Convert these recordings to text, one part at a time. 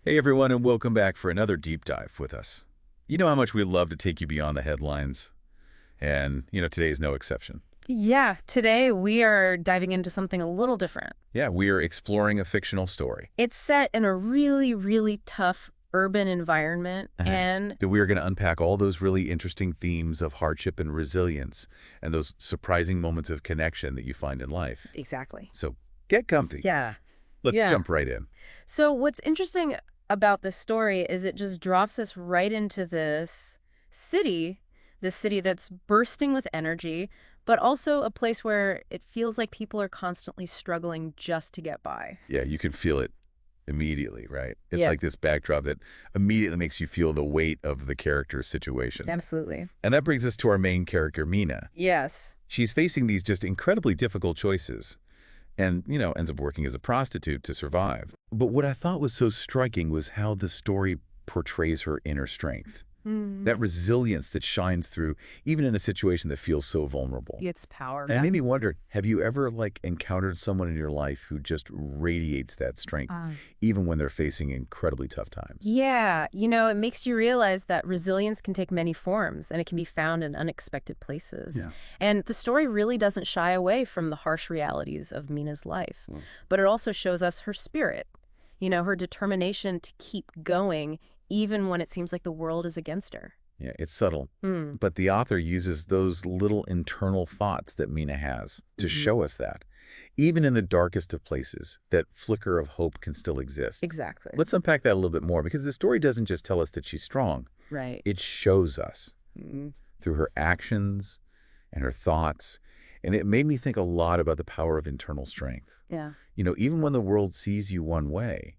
Hey everyone, and welcome back for another deep dive with us. You know how much we love to take you beyond the headlines, and today is no exception. Yeah, today we are diving into something a little different. Yeah, we are exploring a fictional story. It's set in a really, really tough urban environment, Uh-huh. and That we are going to unpack all those really interesting themes of hardship and resilience, and those surprising moments of connection that you find in life. exactly. So get comfy. Yeah. Let's Yeah. jump right in. So what's interesting about this story is it just drops us right into city, this city that's bursting with energy, but also a place where it feels like people are constantly struggling just to get by. Yeah, you can feel it immediately, right? It's Yeah. like this backdrop that immediately makes you feel the weight of the character's situation. Absolutely. And that brings us to our main character, Mina. Yes. She's facing these just incredibly difficult choices and, ends up working as a prostitute to survive. But what I thought was so striking was how the story portrays her inner strength, that resilience that shines through even in a situation that feels so vulnerable. It's power. And it made me wonder, have you ever encountered someone in your life who just radiates that strength, even when they're facing incredibly tough times? Yeah, it makes you realize that resilience can take many forms and it can be found in unexpected places. Yeah. And the story really doesn't shy away from the harsh realities of Mina's life, Mm. but it also shows us her spirit, her determination to keep going even when it seems like the world is against her. Yeah, it's subtle. Hmm. But the author uses those little internal thoughts that Mina has to show us that. Even in the darkest of places, that flicker of hope can still exist. Exactly. Let's unpack that a little bit more, because the story doesn't just tell us that she's strong. Right. It shows us Mhm. through her actions and her thoughts. And it made me think a lot about the power of internal strength. Yeah. Even when the world sees you one way,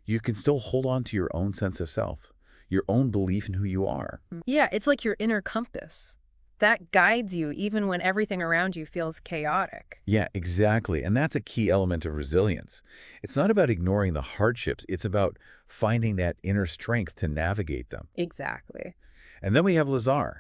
you can still hold on to your own sense of self, your own belief in who you are. Yeah, it's like your inner compass that guides you even when everything around you feels chaotic. Yeah, exactly. And that's a key element of resilience. It's not about ignoring the hardships. It's about finding that inner strength to navigate them. Exactly. And then we have Lazare,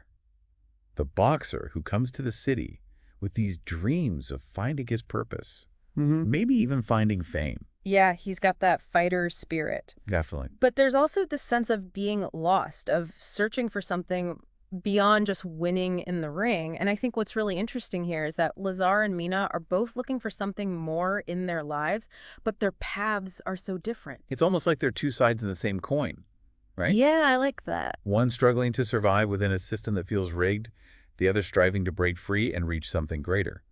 the boxer who comes to the city with these dreams of finding his purpose, maybe even finding fame. Yeah, he's got that fighter spirit. Definitely. But there's also this sense of being lost, of searching for something beyond just winning in the ring. And I think what's really interesting here is that Lazar and Mina are both looking for something more in their lives, but their paths are so different. It's almost like they're two sides in the same coin, right? Yeah, I like that. One struggling to survive within a system that feels rigged, the other striving to break free and reach something greater.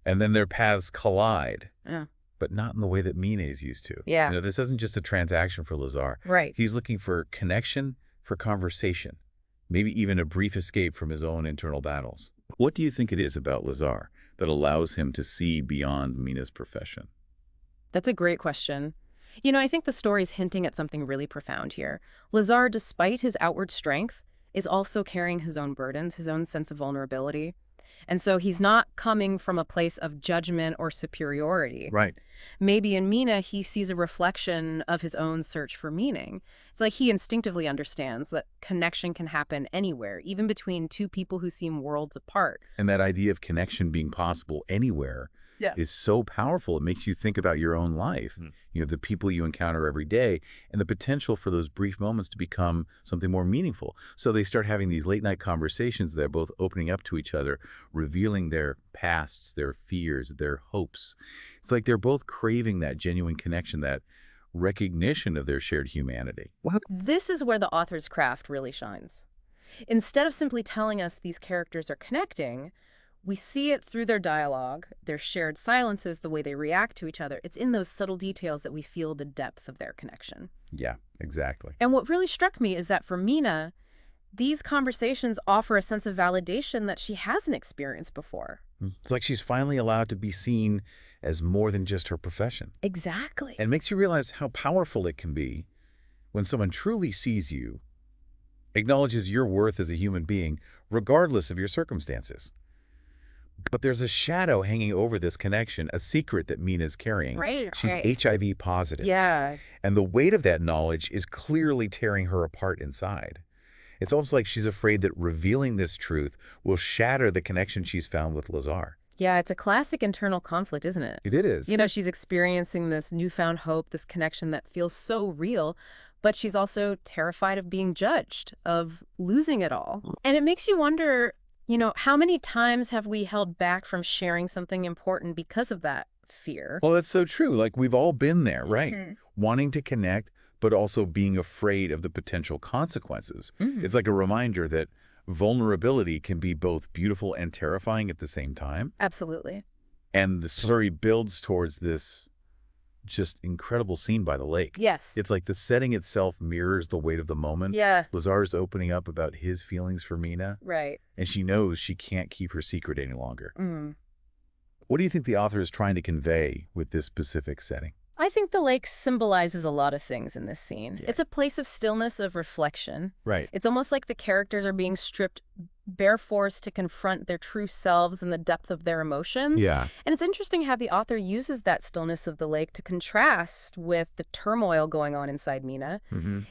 And then their paths collide. Yeah. But not in the way that Mina is used to. Yeah. This isn't just a transaction for Lazare. Right. He's looking for connection, for conversation, maybe even a brief escape from his own internal battles. What do you think it is about Lazare that allows him to see beyond Mina's profession? That's a great question. I think the story's hinting at something really profound here. Lazar, despite his outward strength, is also carrying his own burdens, his own sense of vulnerability. And so he's not coming from a place of judgment or superiority. Right. Maybe in Mina, he sees a reflection of his own search for meaning. It's like he instinctively understands that connection can happen anywhere, even between two people who seem worlds apart. And that idea of connection being possible anywhere is so powerful. It makes you think about your own life, the people you encounter every day, and the potential for those brief moments to become something more meaningful. So they start having these late night conversations. They're both opening up to each other, revealing their pasts, their fears, their hopes. It's like they're both craving that genuine connection, that recognition of their shared humanity. This is where the author's craft really shines. Instead of simply telling us these characters are connecting, we see it through their dialogue, their shared silences, the way they react to each other. It's in those subtle details that we feel the depth of their connection. Yeah, exactly. And what really struck me is that for Mina, these conversations offer a sense of validation that she hasn't experienced before. It's like she's finally allowed to be seen as more than just her profession. Exactly. And it makes you realize how powerful it can be when someone truly sees you, acknowledges your worth as a human being, regardless of your circumstances. But there's a shadow hanging over this connection, a secret that Mina's carrying. Right. She's HIV positive. Yeah. And the weight of that knowledge is clearly tearing her apart inside. It's almost like she's afraid that revealing this truth will shatter the connection she's found with Lazare. Yeah, it's a classic internal conflict, isn't it? It is. She's experiencing this newfound hope, this connection that feels so real, but she's also terrified of being judged, of losing it all. And it makes you wonder, how many times have we held back from sharing something important because of that fear? Well, that's so true. Like, we've all been there, right? Wanting to connect, but also being afraid of the potential consequences. It's like a reminder that vulnerability can be both beautiful and terrifying at the same time. Absolutely. And the story builds towards this just incredible scene by the lake. Yes. It's like the setting itself mirrors the weight of the moment. Yeah. Lazare's opening up about his feelings for Mina. Right. And she knows she can't keep her secret any longer. Mm. What do you think the author is trying to convey with this specific setting? I think the lake symbolizes a lot of things in this scene. Yeah. It's a place of stillness, of reflection. Right. It's almost like the characters are being stripped bare force to confront their true selves and the depth of their emotions. Yeah. And it's interesting how the author uses that stillness of the lake to contrast with the turmoil going on inside Mina.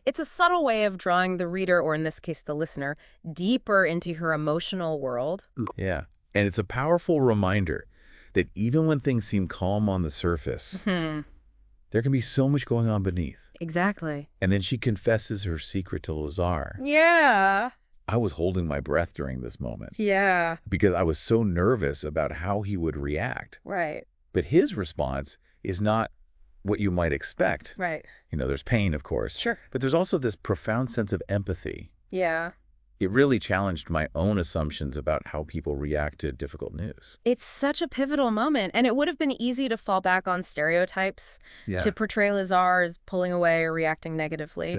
It's a subtle way of drawing the reader, or in this case the listener, deeper into her emotional world. Yeah. And it's a powerful reminder that even when things seem calm on the surface, there can be so much going on beneath. Exactly. And then she confesses her secret to Lazare. Yeah. I was holding my breath during this moment. Yeah. Because I was so nervous about how he would react. Right. But his response is not what you might expect. Right. There's pain, of course. Sure. But there's also this profound sense of empathy. Yeah. It really challenged my own assumptions about how people react to difficult news. It's such a pivotal moment, and it would have been easy to fall back on stereotypes, to portray Lazare as pulling away or reacting negatively.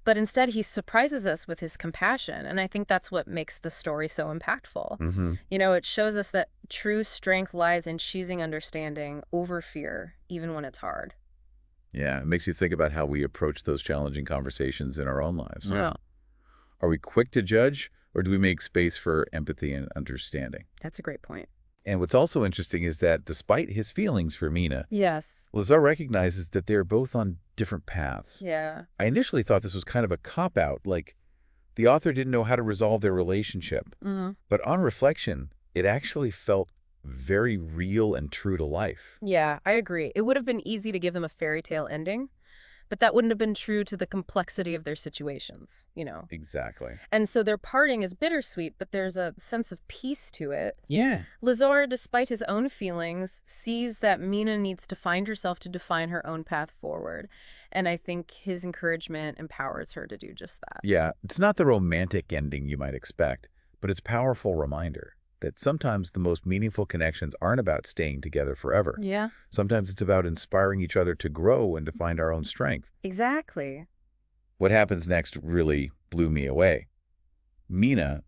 But instead, he surprises us with his compassion, and I think that's what makes the story so impactful. It shows us that true strength lies in choosing understanding over fear, even when it's hard. Yeah, it makes you think about how we approach those challenging conversations in our own lives. Yeah. Are we quick to judge, or do we make space for empathy and understanding? That's a great point. And what's also interesting is that despite his feelings for Mina, Yes. Lazare recognizes that they're both on different paths. Yeah. I initially thought this was kind of a cop-out, like the author didn't know how to resolve their relationship. But on reflection, it actually felt very real and true to life. Yeah, I agree. It would have been easy to give them a fairy tale ending, but that wouldn't have been true to the complexity of their situations, Exactly. And so their parting is bittersweet, but there's a sense of peace to it. Yeah. Lazare, despite his own feelings, sees that Mina needs to find herself to define her own path forward. And I think his encouragement empowers her to do just that. Yeah, it's not the romantic ending you might expect, but it's a powerful reminder that sometimes the most meaningful connections aren't about staying together forever. Yeah. Sometimes it's about inspiring each other to grow and to find our own strength. Exactly. What happens next really blew me away. Mina,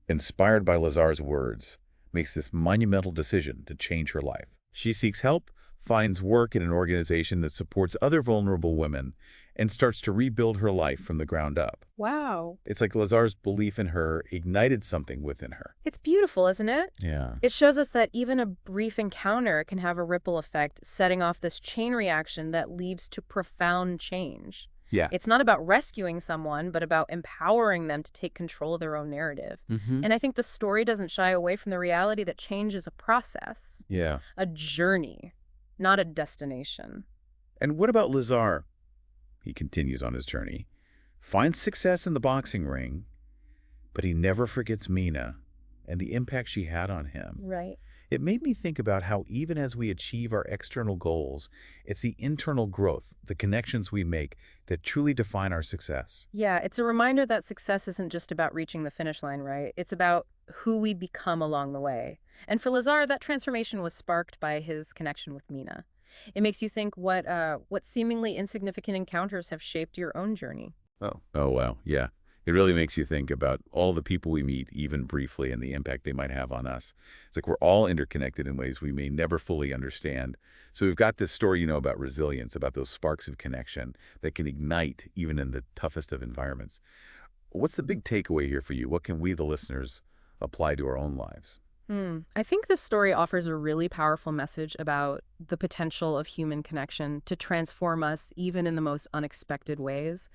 inspired by Lazare's words, makes this monumental decision to change her life. She seeks help, finds work in an organization that supports other vulnerable women, and starts to rebuild her life from the ground up. Wow. It's like Lazare's belief in her ignited something within her. It's beautiful, isn't it? Yeah. It shows us that even a brief encounter can have a ripple effect, setting off this chain reaction that leads to profound change. Yeah. It's not about rescuing someone, but about empowering them to take control of their own narrative. And I think the story doesn't shy away from the reality that change is a process. Yeah. A journey, not a destination. And what about Lazare? He continues on his journey, finds success in the boxing ring, but he never forgets Mina and the impact she had on him. Right. It made me think about how even as we achieve our external goals, it's the internal growth, the connections we make that truly define our success. Yeah, it's a reminder that success isn't just about reaching the finish line, right? It's about who we become along the way. And for Lazare, that transformation was sparked by his connection with Mina. It makes you think what seemingly insignificant encounters have shaped your own journey. Oh, wow. Yeah. It really makes you think about all the people we meet, even briefly, and the impact they might have on us. It's like we're all interconnected in ways we may never fully understand. So we've got this story, about resilience, about those sparks of connection that can ignite even in the toughest of environments. What's the big takeaway here for you? What can we, the listeners, apply to our own lives? I think this story offers a really powerful message about the potential of human connection to transform us even in the most unexpected ways.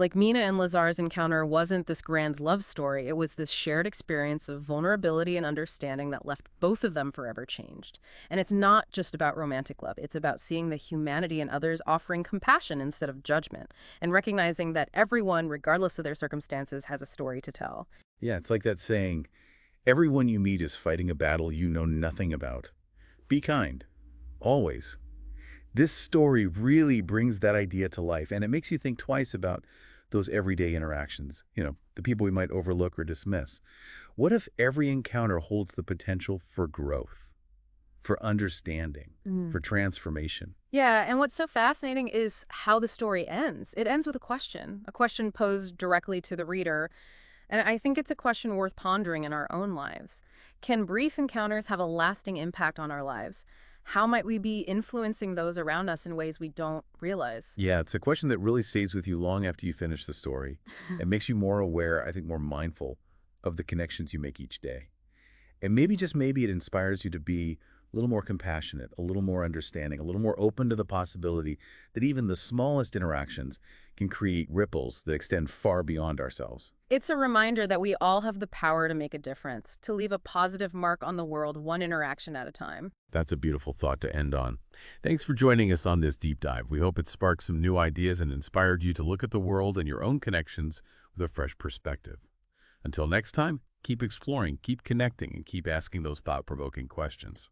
Like Mina and Lazare's encounter wasn't this grand love story. It was this shared experience of vulnerability and understanding that left both of them forever changed. And it's not just about romantic love. It's about seeing the humanity in others, offering compassion instead of judgment, and recognizing that everyone, regardless of their circumstances, has a story to tell. Yeah, it's like that saying, everyone you meet is fighting a battle you know nothing about. Be kind. Always. This story really brings that idea to life, and it makes you think twice about those everyday interactions, the people we might overlook or dismiss. What if every encounter holds the potential for growth, for understanding, for transformation? Yeah, and what's so fascinating is how the story ends. It ends with a question posed directly to the reader. And I think it's a question worth pondering in our own lives. Can brief encounters have a lasting impact on our lives? How might we be influencing those around us in ways we don't realize? Yeah, it's a question that really stays with you long after you finish the story. It makes you more aware, I think more mindful of the connections you make each day. And maybe, just maybe, it inspires you to be a little more compassionate, a little more understanding, a little more open to the possibility that even the smallest interactions can create ripples that extend far beyond ourselves. It's a reminder that we all have the power to make a difference, to leave a positive mark on the world one interaction at a time. That's a beautiful thought to end on. Thanks for joining us on this deep dive. We hope it sparked some new ideas and inspired you to look at the world and your own connections with a fresh perspective. Until next time, keep exploring, keep connecting, and keep asking those thought-provoking questions.